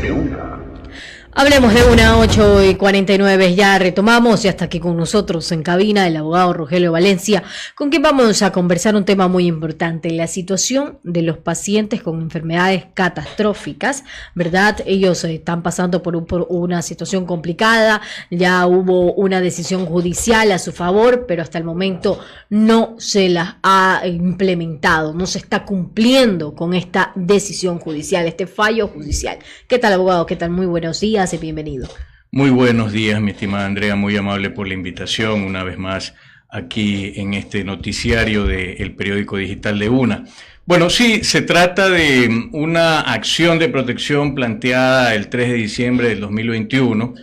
de una. Hablemos de una, 8:49, ya retomamos y hasta aquí con nosotros en cabina el abogado Rogelio Valencia, con quien vamos a conversar un tema muy importante, la situación de los pacientes con enfermedades catastróficas, ¿verdad? Ellos están pasando por una situación complicada, ya hubo una decisión judicial a su favor, pero hasta el momento no se las ha implementado, no se está cumpliendo con esta decisión judicial, este fallo judicial. ¿Qué tal, abogado? ¿Qué tal? Muy buenos días. Bienvenido. Muy buenos días, mi estimada Andrea, muy amable por la invitación una vez más aquí en este noticiario del periódico digital de UNA. Bueno, sí, se trata de una acción de protección planteada el 3 de diciembre del 2021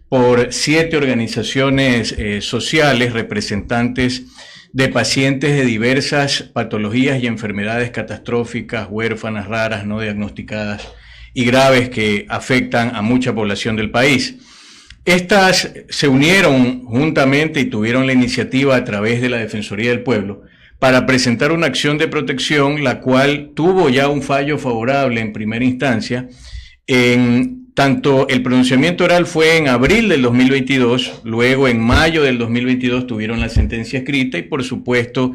por 7 organizaciones sociales representantes de pacientes de diversas patologías y enfermedades catastróficas, huérfanas, raras, no diagnosticadas y graves que afectan a mucha población del país. Estas se unieron juntamente y tuvieron la iniciativa a través de la Defensoría del Pueblo para presentar una acción de protección, la cual tuvo ya un fallo favorable en primera instancia. Tanto el pronunciamiento oral fue en abril del 2022, luego en mayo del 2022 tuvieron la sentencia escrita y por supuesto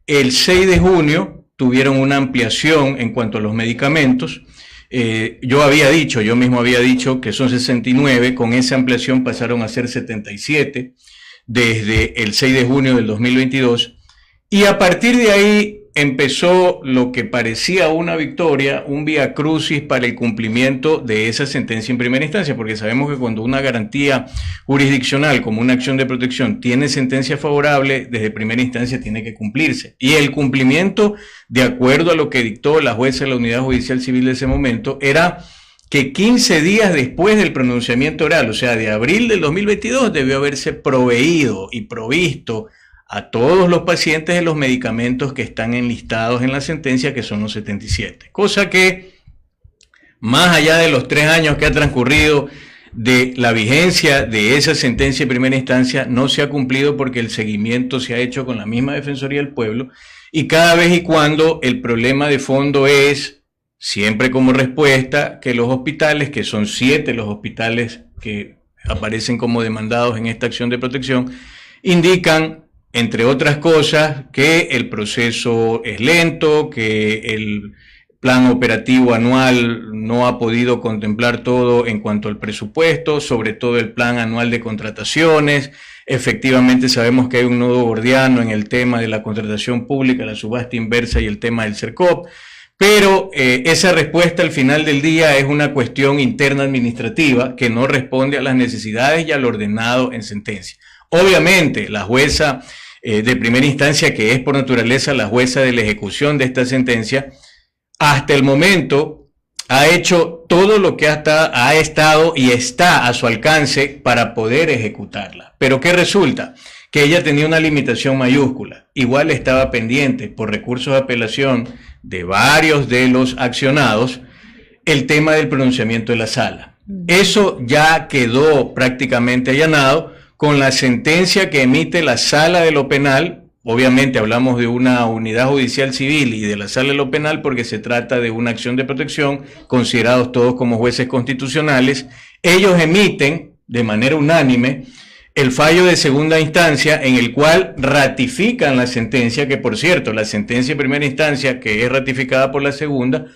el 6 de junio tuvieron una ampliación en cuanto a los medicamentos. Yo mismo había dicho que son 69, con esa ampliación pasaron a ser 77 desde el 6 de junio del 2022 y a partir de ahí empezó lo que parecía una victoria, un vía crucis para el cumplimiento de esa sentencia en primera instancia, porque sabemos que cuando una garantía jurisdiccional como una acción de protección tiene sentencia favorable, desde primera instancia tiene que cumplirse. Y el cumplimiento, de acuerdo a lo que dictó la jueza de la Unidad Judicial Civil de ese momento, era que 15 días después del pronunciamiento oral, o sea, de abril del 2022, debió haberse proveído y provisto a todos los pacientes de los medicamentos que están enlistados en la sentencia, que son los 77. Cosa que, más allá de los 3 años que ha transcurrido de la vigencia de esa sentencia en primera instancia, no se ha cumplido porque el seguimiento se ha hecho con la misma Defensoría del Pueblo y cada vez y cuando el problema de fondo es, siempre como respuesta, que los hospitales, que son 7 los hospitales que aparecen como demandados en esta acción de protección, indican, entre otras cosas, que el proceso es lento, que el plan operativo anual no ha podido contemplar todo en cuanto al presupuesto, sobre todo el plan anual de contrataciones. Efectivamente sabemos que hay un nudo gordiano en el tema de la contratación pública, la subasta inversa y el tema del CERCOP, pero esa respuesta al final del día es una cuestión interna administrativa que no responde a las necesidades y al ordenado en sentencia. Obviamente, la jueza de primera instancia, que es por naturaleza la jueza de la ejecución de esta sentencia, hasta el momento ha hecho todo lo que ha estado y está a su alcance para poder ejecutarla. Pero ¿qué resulta? Que ella tenía una limitación mayúscula. Igual estaba pendiente por recursos de apelación de varios de los accionados el tema del pronunciamiento de la sala. Eso ya quedó prácticamente allanado con la sentencia que emite la Sala de lo Penal. Obviamente hablamos de una unidad judicial civil y de la Sala de lo Penal porque se trata de una acción de protección, considerados todos como jueces constitucionales. Ellos emiten de manera unánime el fallo de segunda instancia en el cual ratifican la sentencia, que por cierto, la sentencia de primera instancia, que es ratificada por la segunda,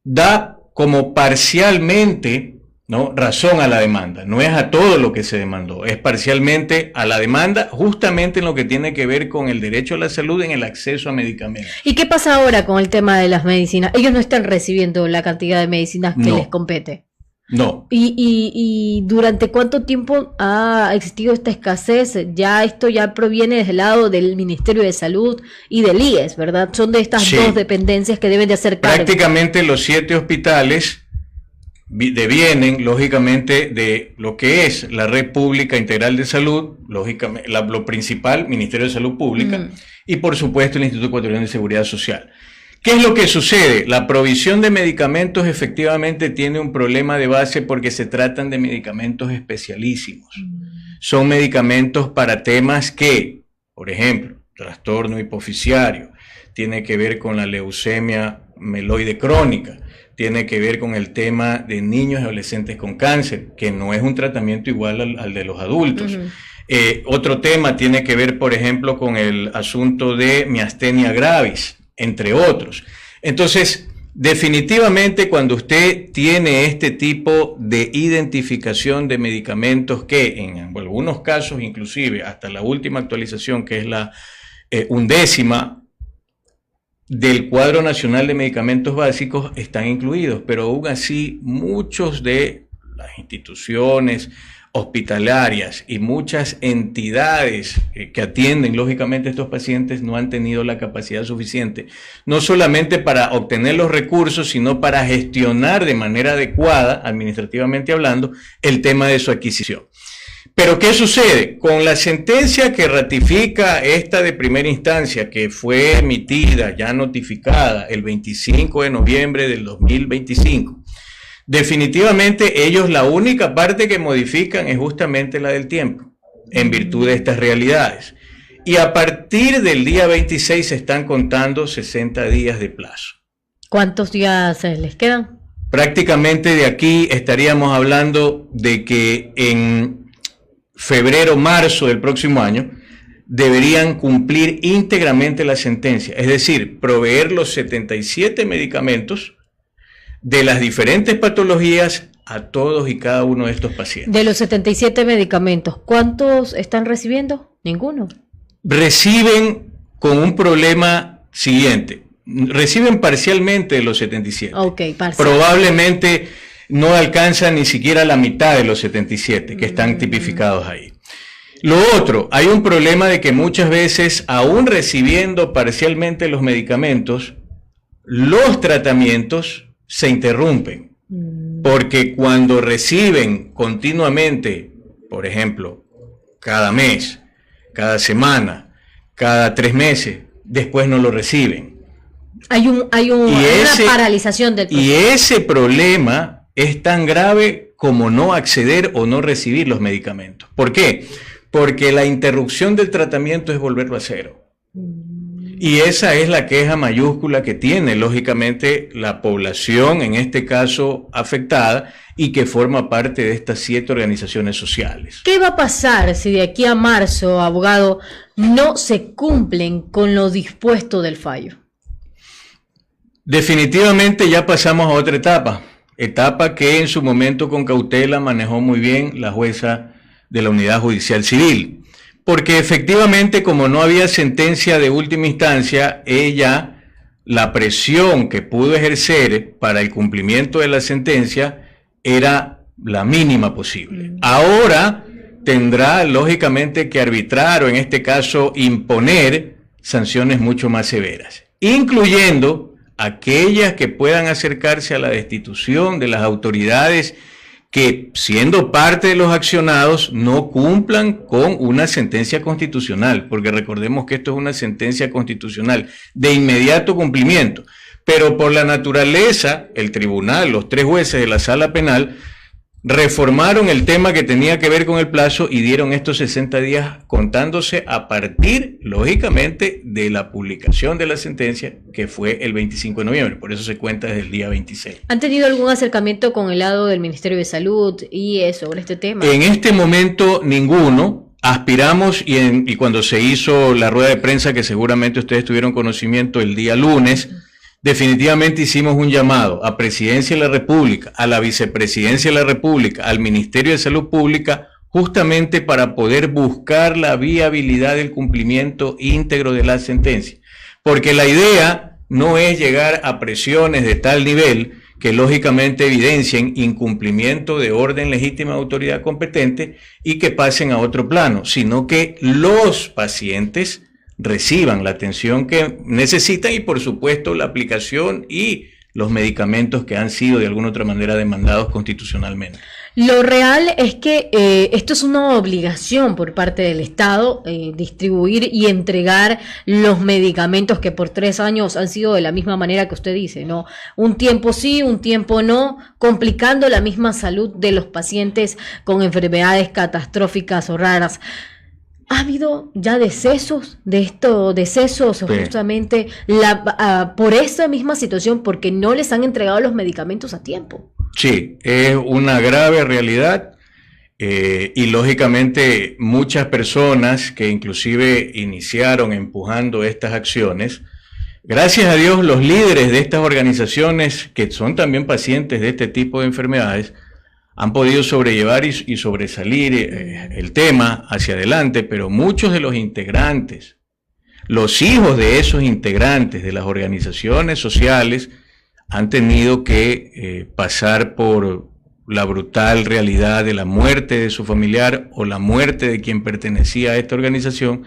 da como parcialmente, ¿no?, razón a la demanda. No es a todo lo que se demandó, es parcialmente a la demanda, justamente en lo que tiene que ver con el derecho a la salud en el acceso a medicamentos. ¿Y qué pasa ahora con el tema de las medicinas? Ellos no están recibiendo la cantidad de medicinas que les compete. No. ¿Y durante cuánto tiempo ha existido esta escasez? Ya esto ya proviene desde el lado del Ministerio de Salud y del IES, ¿verdad? Son de estas dos dependencias que deben de hacer cargo. Prácticamente los 7 hospitales devienen, lógicamente, de lo que es la Red Pública Integral de Salud, lógicamente, lo principal, Ministerio de Salud Pública, y por supuesto el Instituto Ecuatoriano de Seguridad Social. ¿Qué es lo que sucede? La provisión de medicamentos efectivamente tiene un problema de base porque se tratan de medicamentos especialísimos. Son medicamentos para temas que, por ejemplo, trastorno hipofisiario, tiene que ver con la leucemia meloide crónica, tiene que ver con el tema de niños y adolescentes con cáncer, que no es un tratamiento igual al de los adultos. Otro tema tiene que ver, por ejemplo, con el asunto de miastenia gravis, entre otros. Entonces, definitivamente cuando usted tiene este tipo de identificación de medicamentos que en algunos casos, inclusive hasta la última actualización, que es la 11ª del Cuadro Nacional de Medicamentos Básicos, están incluidos, pero aún así muchos de las instituciones hospitalarias y muchas entidades que atienden lógicamente a estos pacientes no han tenido la capacidad suficiente, no solamente para obtener los recursos, sino para gestionar de manera adecuada, administrativamente hablando, el tema de su adquisición. Pero ¿qué sucede? Con la sentencia que ratifica esta de primera instancia, que fue emitida, ya notificada, el 25 de noviembre del 2025, definitivamente ellos la única parte que modifican es justamente la del tiempo, en virtud de estas realidades. Y a partir del día 26 se están contando 60 días de plazo. ¿Cuántos días les quedan? Prácticamente de aquí estaríamos hablando de que en febrero, marzo del próximo año deberían cumplir íntegramente la sentencia, es decir, proveer los 77 medicamentos de las diferentes patologías a todos y cada uno de estos pacientes. De los 77 medicamentos, ¿cuántos están recibiendo? Ninguno. Reciben con un problema siguiente. Reciben parcialmente de los 77. Ok, parcial. Probablemente no alcanzan ni siquiera la mitad de los 77 que están tipificados ahí. Lo otro, hay un problema de que muchas veces, aún recibiendo parcialmente los medicamentos, los tratamientos se interrumpen, porque cuando reciben continuamente, por ejemplo, cada mes, cada semana, cada 3 meses, después no lo reciben. Hay una paralización del proceso. Y ese problema es tan grave como no acceder o no recibir los medicamentos. ¿Por qué? Porque la interrupción del tratamiento es volverlo a cero. Y esa es la queja mayúscula que tiene, lógicamente, la población, en este caso afectada, y que forma parte de estas 7 organizaciones sociales. ¿Qué va a pasar si de aquí a marzo, abogado, no se cumplen con lo dispuesto del fallo? Definitivamente ya pasamos a otra etapa que en su momento con cautela manejó muy bien la jueza de la Unidad Judicial Civil, porque efectivamente, como no había sentencia de última instancia, ella, la presión que pudo ejercer para el cumplimiento de la sentencia era la mínima posible. Ahora tendrá lógicamente que arbitrar, o en este caso imponer, sanciones mucho más severas, incluyendo aquellas que puedan acercarse a la destitución de las autoridades que, siendo parte de los accionados, no cumplan con una sentencia constitucional, porque recordemos que esto es una sentencia constitucional de inmediato cumplimiento, pero por la naturaleza, el tribunal, los 3 jueces de la sala penal, reformaron el tema que tenía que ver con el plazo y dieron estos 60 días contándose a partir, lógicamente, de la publicación de la sentencia, que fue el 25 de noviembre. Por eso se cuenta desde el día 26. ¿Han tenido algún acercamiento con el lado del Ministerio de Salud sobre este tema? En este momento, ninguno. Aspiramos, y cuando se hizo la rueda de prensa, que seguramente ustedes tuvieron conocimiento el día lunes, definitivamente hicimos un llamado a Presidencia de la República, a la Vicepresidencia de la República, al Ministerio de Salud Pública, justamente para poder buscar la viabilidad del cumplimiento íntegro de la sentencia. Porque la idea no es llegar a presiones de tal nivel que lógicamente evidencien incumplimiento de orden legítima de autoridad competente y que pasen a otro plano, sino que los pacientes reciban la atención que necesitan y, por supuesto, la aplicación y los medicamentos que han sido de alguna u otra manera demandados constitucionalmente. Lo real es que esto es una obligación por parte del Estado, distribuir y entregar los medicamentos que por 3 años han sido de la misma manera que usted dice, ¿no? Un tiempo sí, un tiempo no, complicando la misma salud de los pacientes con enfermedades catastróficas o raras. ¿Ha habido ya decesos Sí. justamente por esa misma situación, porque no les han entregado los medicamentos a tiempo? Sí, es una grave realidad. Y lógicamente muchas personas que inclusive iniciaron empujando estas acciones, gracias a Dios los líderes de estas organizaciones que son también pacientes de este tipo de enfermedades han podido sobrellevar y sobresalir el tema hacia adelante, pero muchos de los integrantes, los hijos de esos integrantes de las organizaciones sociales han tenido que pasar por la brutal realidad de la muerte de su familiar o la muerte de quien pertenecía a esta organización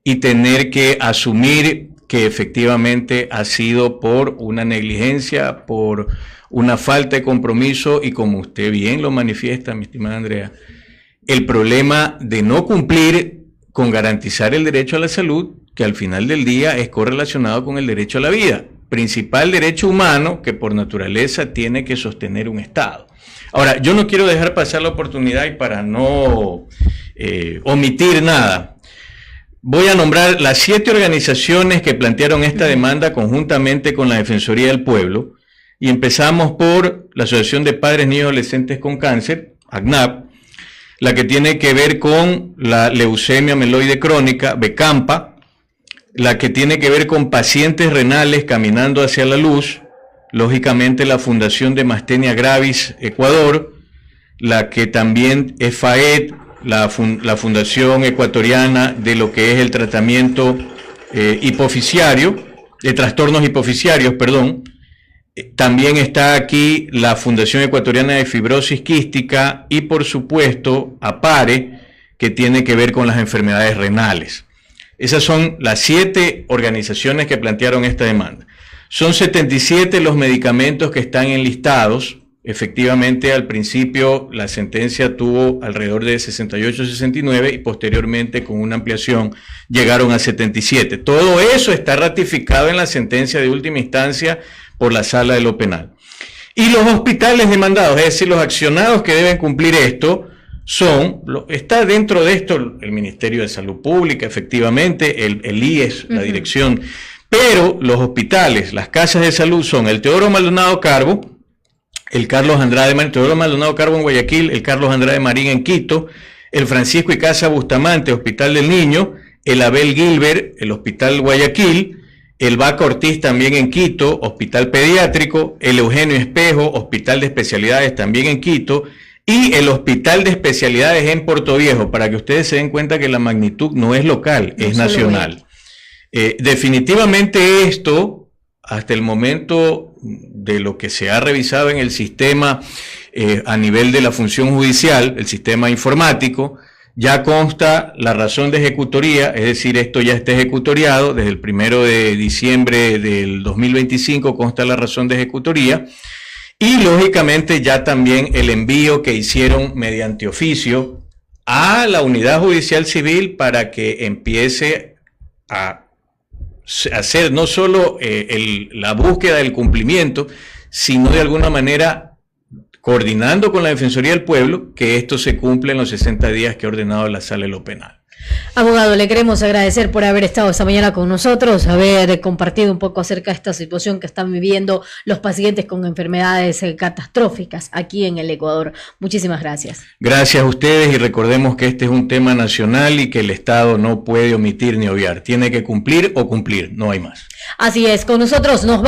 y tener que asumir que efectivamente ha sido por una negligencia, por una falta de compromiso y, como usted bien lo manifiesta, mi estimada Andrea, el problema de no cumplir con garantizar el derecho a la salud, que al final del día es correlacionado con el derecho a la vida, principal derecho humano que por naturaleza tiene que sostener un Estado. Ahora, yo no quiero dejar pasar la oportunidad y para no omitir nada, voy a nombrar las 7 organizaciones que plantearon esta demanda conjuntamente con la Defensoría del Pueblo y empezamos por la Asociación de Padres, Niños y Adolescentes con Cáncer, ACNAP, la que tiene que ver con la leucemia mieloide crónica, BECAMPA, la que tiene que ver con pacientes renales caminando hacia la luz, lógicamente la Fundación de Mastenia Gravis Ecuador, la que también es FAED, la Fundación Ecuatoriana de lo que es el tratamiento hipoficiario, de trastornos hipoficiarios, perdón. También está aquí la Fundación Ecuatoriana de Fibrosis Quística y por supuesto APARE, que tiene que ver con las enfermedades renales. Esas son las 7 organizaciones que plantearon esta demanda. Son 77 los medicamentos que están enlistados. Efectivamente, al principio la sentencia tuvo alrededor de 68-69 y posteriormente con una ampliación llegaron a 77. Todo eso está ratificado en la sentencia de última instancia por la Sala de lo Penal. Y los hospitales demandados, es decir, los accionados que deben cumplir esto, está dentro de esto el Ministerio de Salud Pública, efectivamente, el IES, la dirección. Pero los hospitales, las casas de salud son el Teodoro Maldonado Carbo, el Carlos Andrade Marín, Teodoro Maldonado Carbo en Guayaquil, el Carlos Andrade Marín en Quito, el Francisco y Casa Bustamante, Hospital del Niño, el Abel Gilbert, el Hospital Guayaquil, el Vaca Ortiz también en Quito, Hospital Pediátrico, el Eugenio Espejo, Hospital de Especialidades también en Quito, y el Hospital de Especialidades en Puerto Viejo, para que ustedes se den cuenta que la magnitud no es local, es nacional. Definitivamente esto, hasta el momento de lo que se ha revisado en el sistema a nivel de la función judicial, el sistema informático, ya consta la razón de ejecutoría, es decir, esto ya está ejecutoriado, desde el 1 de diciembre del 2025 consta la razón de ejecutoría, y lógicamente ya también el envío que hicieron mediante oficio a la Unidad Judicial Civil para que empiece a hacer no solo la búsqueda del cumplimiento, sino de alguna manera coordinando con la Defensoría del Pueblo que esto se cumpla en los 60 días que ha ordenado la Sala de lo Penal. Abogado, le queremos agradecer por haber estado esta mañana con nosotros, haber compartido un poco acerca de esta situación que están viviendo los pacientes con enfermedades catastróficas aquí en el Ecuador. Muchísimas gracias. Gracias a ustedes y recordemos que este es un tema nacional y que el Estado no puede omitir ni obviar. Tiene que cumplir o cumplir, no hay más. Así es, con nosotros nos va